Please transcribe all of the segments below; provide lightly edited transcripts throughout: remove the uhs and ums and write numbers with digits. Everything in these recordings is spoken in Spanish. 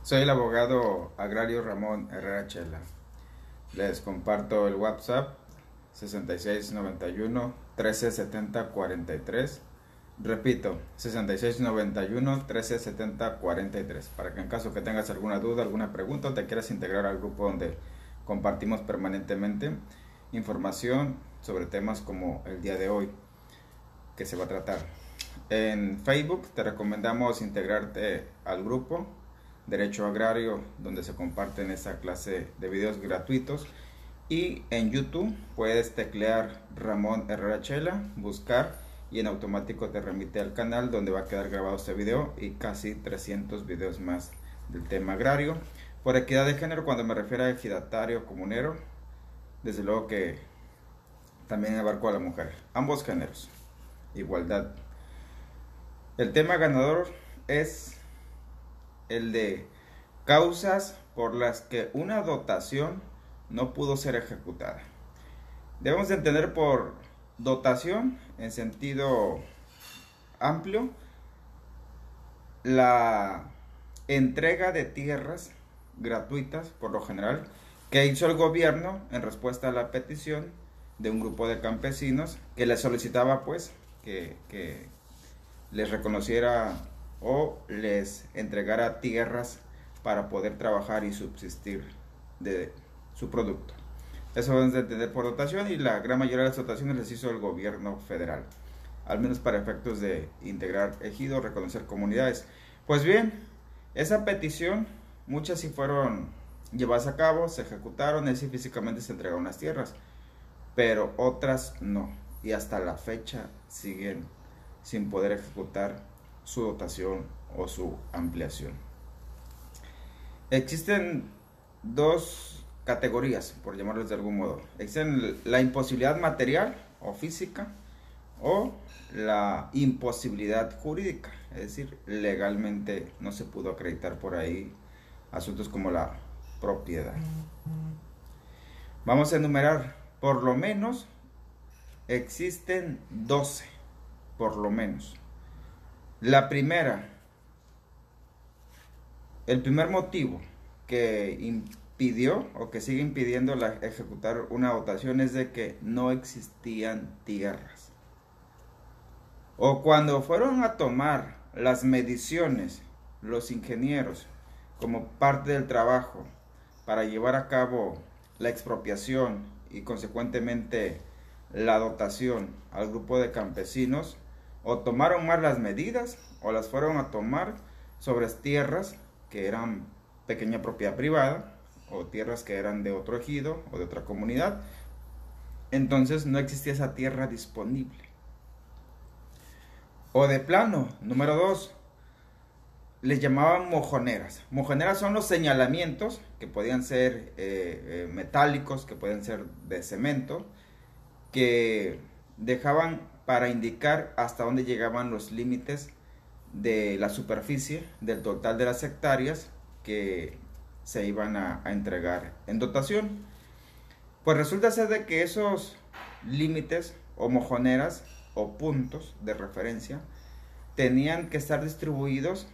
Soy el abogado agrario Ramón Herrera Chela. Les comparto el WhatsApp 6691 1370 43. Repito, 6691 1370 43. Para que en caso que tengas alguna duda, alguna pregunta o te quieras integrar al grupo donde compartimos permanentemente información sobre temas como el día de hoy que se va a tratar. En Facebook te recomendamos integrarte al grupo Derecho Agrario, donde se comparten esta clase de videos gratuitos. Y en YouTube puedes teclear Ramón Herrera Chela, buscar y en automático te remite al canal donde va a quedar grabado este video y casi 300 videos más del tema agrario. Por equidad de género, cuando me refiero a ejidatario comunero, desde luego que también abarco a la mujer, ambos géneros, igualdad. El tema ganador es el de causas por las que una dotación no pudo ser ejecutada. Debemos de entender por dotación, en sentido amplio, la entrega de tierras gratuitas, por lo general, que hizo el gobierno en respuesta a la petición de un grupo de campesinos que les solicitaba pues que les reconociera o les entregara tierras para poder trabajar y subsistir de su producto. Eso debemos de entender por dotación, y la gran mayoría de las dotaciones les hizo el gobierno federal, al menos para efectos de integrar ejidos, reconocer comunidades. Pues bien, esa petición, muchas sí fueron llevadas a cabo, se ejecutaron, es decir, físicamente se entregaron las tierras, pero otras no, y hasta la fecha siguen sin poder ejecutar su dotación o su ampliación. Existen dos categorías, por llamarlos de algún modo. Existen la imposibilidad material o física o la imposibilidad jurídica, es decir, legalmente no se pudo acreditar por ahí asuntos como la propiedad. Vamos a enumerar, por lo menos existen 12, por lo menos. La primera, el primer motivo que impidió o que sigue impidiendo ejecutar una dotación es de que no existían tierras. O cuando fueron a tomar las mediciones los ingenieros como parte del trabajo para llevar a cabo la expropiación y consecuentemente la dotación al grupo de campesinos, o tomaron mal las medidas o las fueron a tomar sobre tierras que eran pequeña propiedad privada o tierras que eran de otro ejido o de otra comunidad. Entonces no existía esa tierra disponible. O de plano, número 2, les llamaban mojoneras. Mojoneras son los señalamientos que podían ser metálicos, que podían ser de cemento, que dejaban para indicar hasta dónde llegaban los límites de la superficie del total de las hectáreas que se iban a entregar en dotación. Pues resulta ser de que esos límites o mojoneras o puntos de referencia tenían que estar distribuidos,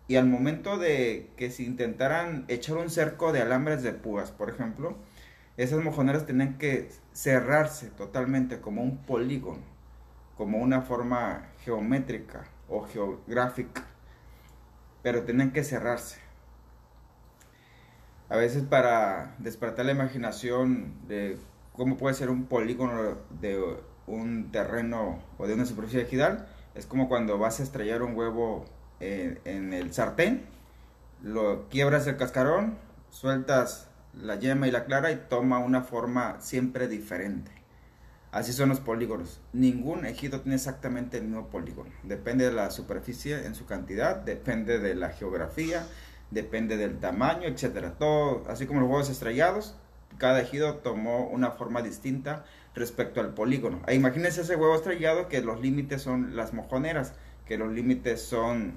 y al momento de que se intentaran echar un cerco de alambres de púas, por ejemplo, esas mojoneras tenían que cerrarse totalmente como un polígono, como una forma geométrica o geográfica, pero tenían que cerrarse. A veces para despertar la imaginación de cómo puede ser un polígono de un terreno o de una superficie ejidal, es como cuando vas a estrellar un huevo en el sartén, lo quiebras el cascarón, sueltas la yema y la clara y toma una forma siempre diferente. Así son los polígonos. Ningún ejido tiene exactamente el mismo polígono. Depende de la superficie en su cantidad, depende de la geografía, depende del tamaño, etcétera. Todo, así como los huevos estrellados, cada ejido tomó una forma distinta respecto al polígono. Imagínense ese huevo estrellado, que los límites son las mojoneras, que los límites son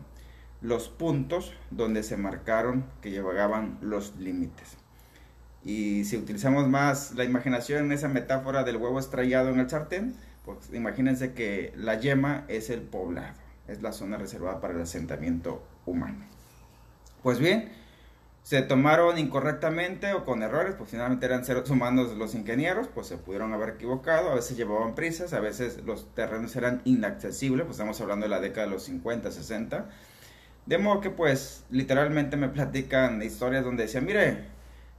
los puntos donde se marcaron que llegaban los límites. Y si utilizamos más la imaginación en esa metáfora del huevo estrellado en el sartén, pues imagínense que la yema es el poblado, es la zona reservada para el asentamiento humano. Pues bien, se tomaron incorrectamente o con errores, pues finalmente eran seres humanos los ingenieros, pues se pudieron haber equivocado, a veces llevaban prisas, a veces los terrenos eran inaccesibles, pues estamos hablando de la década de los 50, 60, de modo que pues literalmente me platican historias donde decían, mire,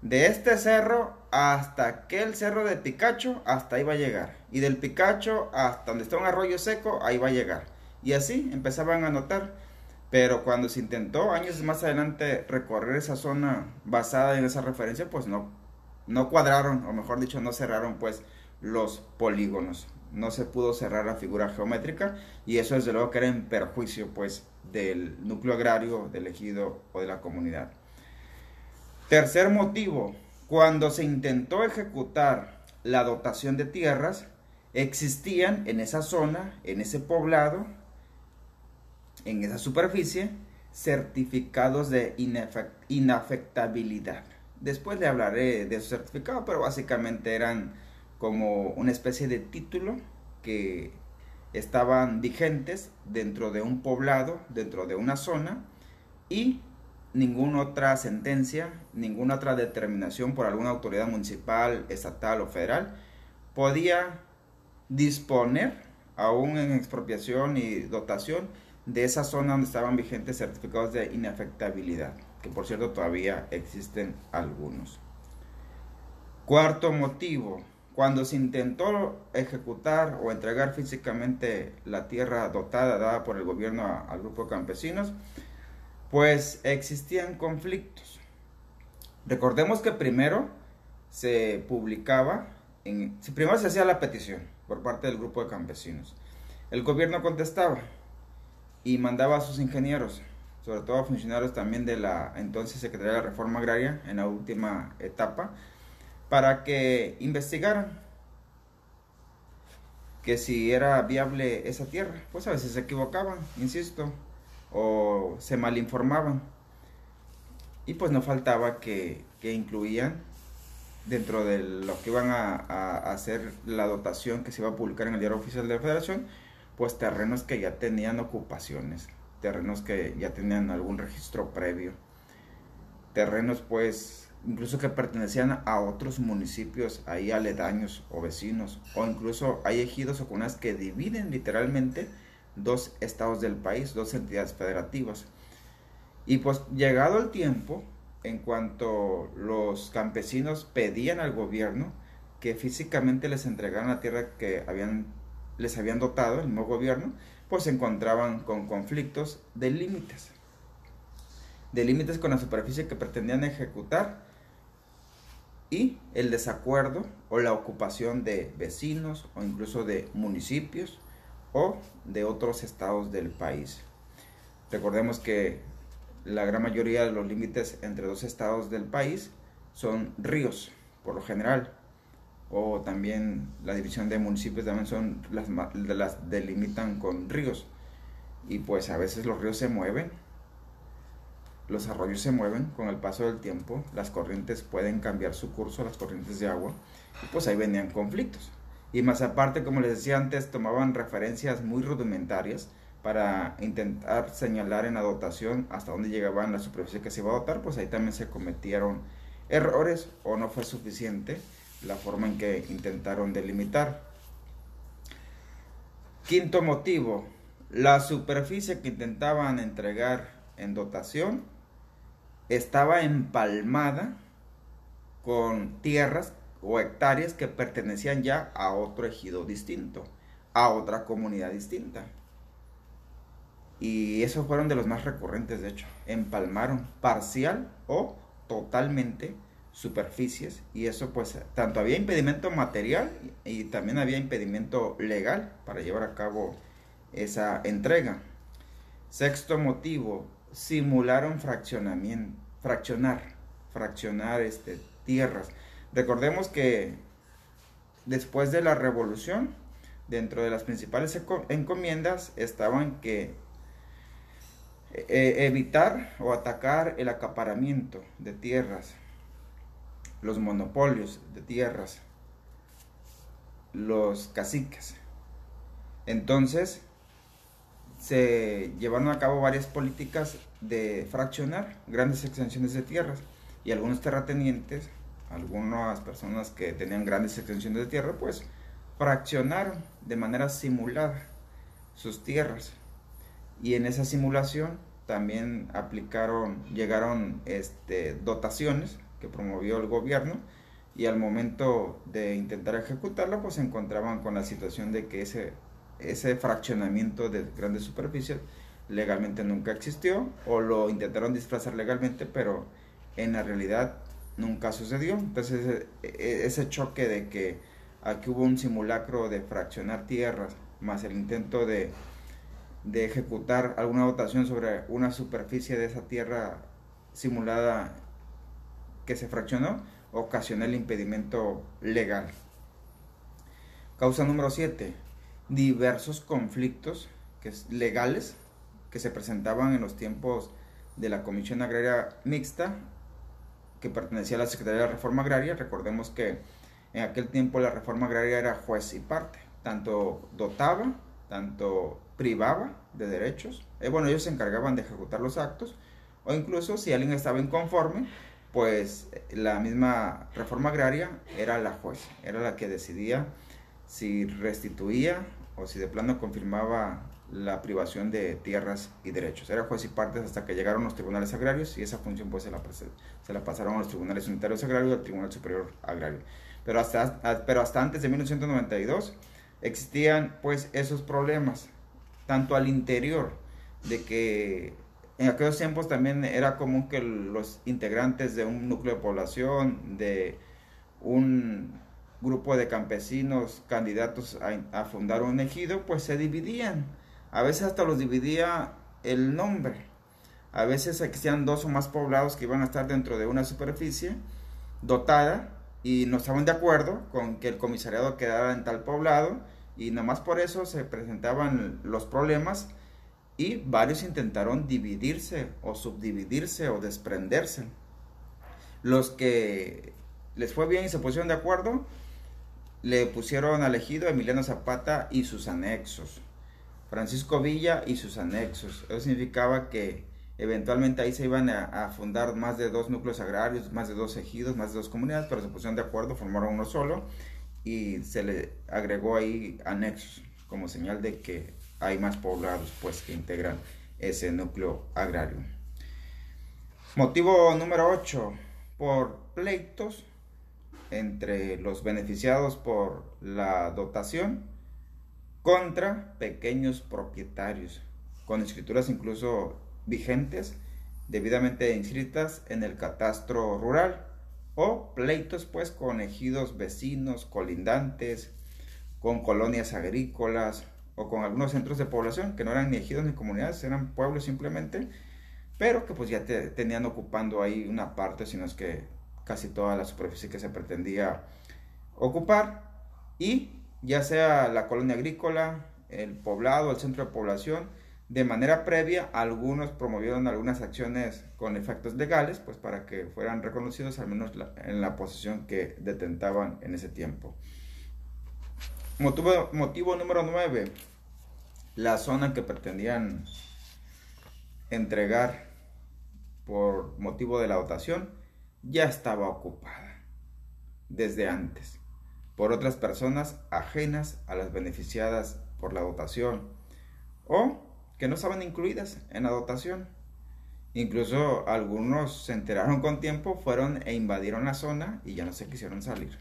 de este cerro hasta aquel cerro de Picacho, hasta ahí va a llegar, y del Picacho hasta donde está un arroyo seco, ahí va a llegar, y así empezaban a notar. Pero cuando se intentó años más adelante recorrer esa zona basada en esa referencia, pues no cuadraron, o mejor dicho, no cerraron pues los polígonos. No se pudo cerrar la figura geométrica y eso desde luego que era en perjuicio pues del núcleo agrario, del ejido o de la comunidad. Tercer motivo, cuando se intentó ejecutar la dotación de tierras, existían en esa zona, en ese poblado, en esa superficie, certificados de inafectabilidad. Después le hablaré de esos certificados, pero básicamente eran como una especie de título que estaban vigentes dentro de un poblado, dentro de una zona, y ninguna otra sentencia, ninguna otra determinación por alguna autoridad municipal, estatal o federal podía disponer, aún en expropiación y dotación, de esa zona donde estaban vigentes certificados de inafectabilidad, que por cierto todavía existen algunos. Cuarto motivo, cuando se intentó ejecutar o entregar físicamente la tierra dotada dada por el gobierno al grupo de campesinos, pues existían conflictos. Recordemos que primero se publicaba, primero se hacía la petición por parte del grupo de campesinos. El gobierno contestaba y mandaba a sus ingenieros, sobre todo a funcionarios también de la entonces Secretaría de la Reforma Agraria en la última etapa, para que investigaran que si era viable esa tierra. Pues a veces se equivocaban, insisto, o se malinformaban. Y pues no faltaba que incluían dentro de lo que iban a hacer la dotación que se iba a publicar en el Diario Oficial de la Federación, pues terrenos que ya tenían ocupaciones, terrenos que ya tenían algún registro previo, terrenos pues incluso que pertenecían a otros municipios ahí aledaños o vecinos, o incluso hay ejidos o comunas que dividen literalmente dos estados del país, dos entidades federativas. Y pues llegado el tiempo, en cuanto los campesinos pedían al gobierno que físicamente les entregaran la tierra que les habían dotado el nuevo gobierno, pues se encontraban con conflictos de límites con la superficie que pretendían ejecutar y el desacuerdo o la ocupación de vecinos o incluso de municipios o de otros estados del país. Recordemos que la gran mayoría de los límites entre dos estados del país son ríos, por lo general, o también la división de municipios también son las delimitan con ríos, y pues a veces los ríos se mueven, los arroyos se mueven con el paso del tiempo, las corrientes pueden cambiar su curso, las corrientes de agua, y pues ahí venían conflictos. Y más aparte, como les decía antes, tomaban referencias muy rudimentarias para intentar señalar en la dotación hasta dónde llegaban la superficie que se iba a dotar, pues ahí también se cometieron errores o no fue suficiente la forma en que intentaron delimitar. Quinto motivo, la superficie que intentaban entregar en dotación estaba empalmada con tierras o hectáreas que pertenecían ya a otro ejido distinto, a otra comunidad distinta. Y esos fueron de los más recurrentes, de hecho. Empalmaron parcial o totalmente superficies, y eso pues tanto había impedimento material y también había impedimento legal para llevar a cabo esa entrega. Sexto motivo, simularon fraccionar tierras. Recordemos que después de la revolución, dentro de las principales encomiendas estaban que evitar o atacar el acaparamiento de tierras, los monopolios de tierras, los caciques. Entonces se llevaron a cabo varias políticas de fraccionar grandes extensiones de tierras. y algunos terratenientes, algunas personas que tenían grandes extensiones de tierra, pues fraccionaron de manera simulada sus tierras, y en esa simulación también llegaron dotaciones que promovió el gobierno, y al momento de intentar ejecutarla, pues se encontraban con la situación de que ese fraccionamiento de grandes superficies legalmente nunca existió, o lo intentaron disfrazar legalmente, pero en la realidad nunca sucedió. Entonces ese choque de que aquí hubo un simulacro de fraccionar tierras, más el intento de ejecutar alguna dotación sobre una superficie de esa tierra simulada que se fraccionó, ocasionó el impedimento legal. Causa número 7. Diversos conflictos legales que se presentaban en los tiempos de la Comisión Agraria Mixta, que pertenecía a la Secretaría de Reforma Agraria. Recordemos que en aquel tiempo la reforma agraria era juez y parte, tanto dotaba, tanto privaba de derechos. Ellos se encargaban de ejecutar los actos, o incluso si alguien estaba inconforme, pues la misma reforma agraria era la juez, era la que decidía si restituía o si de plano confirmaba la privación de tierras y derechos. Era juez y partes hasta que llegaron los tribunales agrarios, y esa función pues se la pasaron a los tribunales unitarios agrarios y al Tribunal Superior Agrario. Pero hasta antes de 1992 existían pues esos problemas, tanto al interior, de que en aquellos tiempos también era común que los integrantes de un núcleo de población, de un grupo de campesinos candidatos a fundar un ejido, pues se dividían. A veces hasta los dividía el nombre. A veces existían 2 o más poblados que iban a estar dentro de una superficie dotada, y no estaban de acuerdo con que el comisariado quedara en tal poblado, y nomás por eso se presentaban los problemas, y varios intentaron dividirse o subdividirse o desprenderse. Los que les fue bien y se pusieron de acuerdo, le pusieron al ejido Emiliano Zapata y sus anexos, Francisco Villa y sus anexos. Eso significaba que eventualmente ahí se iban a fundar más de 2 núcleos agrarios, más de 2 ejidos, más de 2 comunidades, pero se pusieron de acuerdo, formaron uno solo, y se le agregó ahí anexos como señal de que hay más poblados pues que integran ese núcleo agrario. Motivo número 8. Por pleitos entre los beneficiados por la dotación contra pequeños propietarios, con escrituras incluso vigentes, debidamente inscritas en el catastro rural, o pleitos pues con ejidos vecinos, colindantes, con colonias agrícolas, o con algunos centros de población que no eran ni ejidos ni comunidades, eran pueblos simplemente, pero que pues ya tenían ocupando ahí una parte, sino es que casi toda la superficie que se pretendía ocupar. Y ya sea la colonia agrícola, el poblado, el centro de población, de manera previa algunos promovieron algunas acciones con efectos legales, pues para que fueran reconocidos al menos en la posesión que detentaban en ese tiempo. Motivo número 9. La zona que pretendían entregar por motivo de la dotación ya estaba ocupada desde antes por otras personas ajenas a las beneficiadas por la dotación, o que no estaban incluidas en la dotación. Incluso algunos se enteraron con tiempo, fueron e invadieron la zona y ya no se quisieron salir.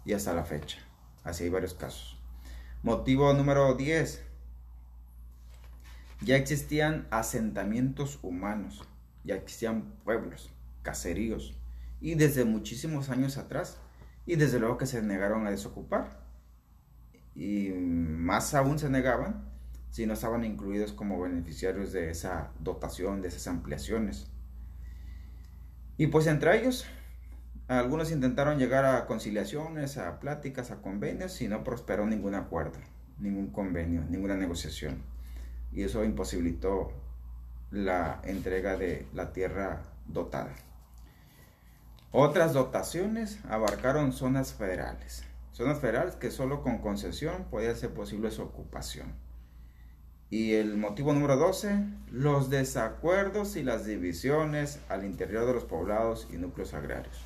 Y hasta la fecha, así hay varios casos. Motivo número 10. Ya existían asentamientos humanos, ya existían pueblos, caseríos, y desde muchísimos años atrás, y desde luego que se negaron a desocupar, y más aún se negaban si no estaban incluidos como beneficiarios de esa dotación, de esas ampliaciones. Y pues entre ellos, algunos intentaron llegar a conciliaciones, a pláticas, a convenios, y no prosperó ningún acuerdo, ningún convenio, ninguna negociación. Y eso imposibilitó la entrega de la tierra dotada. Otras dotaciones abarcaron zonas federales. Zonas federales que solo con concesión podía ser posible su ocupación. Y el motivo número 12, los desacuerdos y las divisiones al interior de los poblados y núcleos agrarios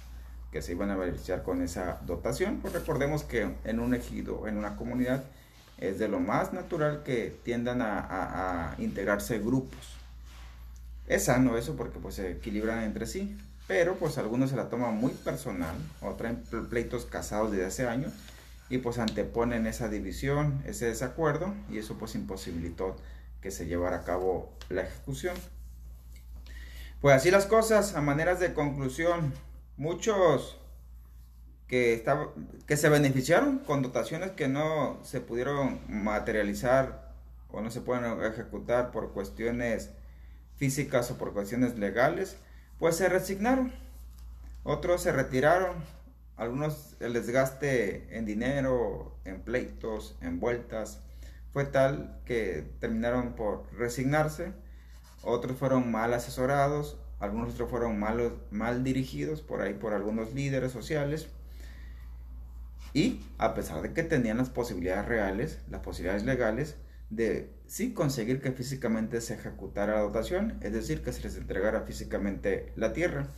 que se iban a beneficiar con esa dotación. Pues recordemos que en un ejido, en una comunidad, es de lo más natural que tiendan a integrarse grupos. Es sano eso porque pues se equilibran entre sí, pero pues algunos se la toman muy personal o traen pleitos casados desde hace años y pues anteponen esa división, ese desacuerdo, y eso pues imposibilitó que se llevara a cabo la ejecución. Pues así las cosas. A maneras de conclusión, muchos que se beneficiaron con dotaciones que no se pudieron materializar o no se pueden ejecutar por cuestiones físicas o por cuestiones legales, pues se resignaron. Otros se retiraron. Algunos, el desgaste en dinero, en pleitos, en vueltas, fue tal que terminaron por resignarse. Otros fueron mal asesorados, algunos otros fueron mal dirigidos por ahí por algunos líderes sociales. Y a pesar de que tenían las posibilidades reales, las posibilidades legales, de sí conseguir que físicamente se ejecutara la dotación, es decir, que se les entregara físicamente la tierra.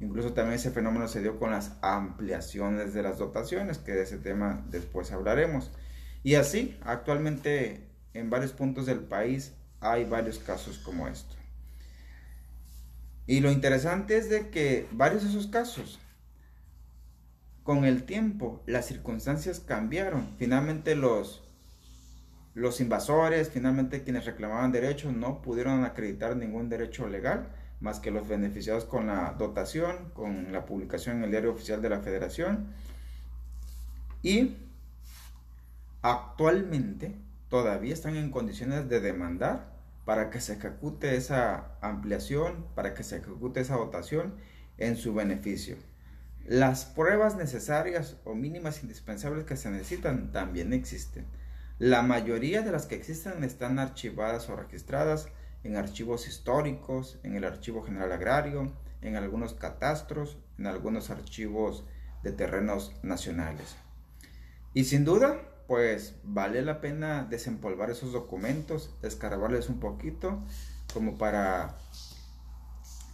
Incluso también ese fenómeno se dio con las ampliaciones de las dotaciones, que de ese tema después hablaremos. Y así, actualmente en varios puntos del país hay varios casos como esto. Y lo interesante es de que varios de esos casos, con el tiempo, las circunstancias cambiaron. Finalmente los invasores, finalmente quienes reclamaban derechos, no pudieron acreditar ningún derecho legal, más que los beneficiados con la dotación, con la publicación en el Diario Oficial de la Federación. Y actualmente todavía están en condiciones de demandar para que se ejecute esa ampliación, para que se ejecute esa dotación en su beneficio. Las pruebas necesarias o mínimas indispensables que se necesitan también existen. La mayoría de las que existen están archivadas o registradas en archivos históricos, en el Archivo General Agrario, en algunos catastros, en algunos archivos de terrenos nacionales. Y sin duda, pues vale la pena desempolvar esos documentos, escarbarles un poquito, como para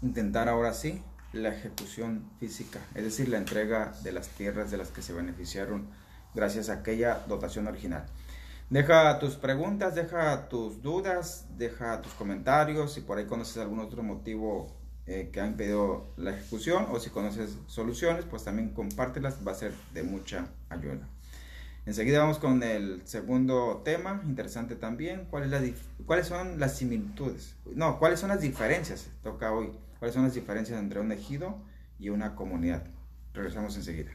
intentar ahora sí la ejecución física, es decir, la entrega de las tierras de las que se beneficiaron gracias a aquella dotación original. Deja tus preguntas, deja tus dudas, deja tus comentarios, si por ahí conoces algún otro motivo que ha impedido la ejecución, o si conoces soluciones, pues también compártelas, va a ser de mucha ayuda. Enseguida vamos con el segundo tema, interesante también. ¿Cuáles son las similitudes? No, ¿cuáles son las diferencias? Toca hoy. ¿Cuáles son las diferencias entre un ejido y una comunidad? Regresamos enseguida.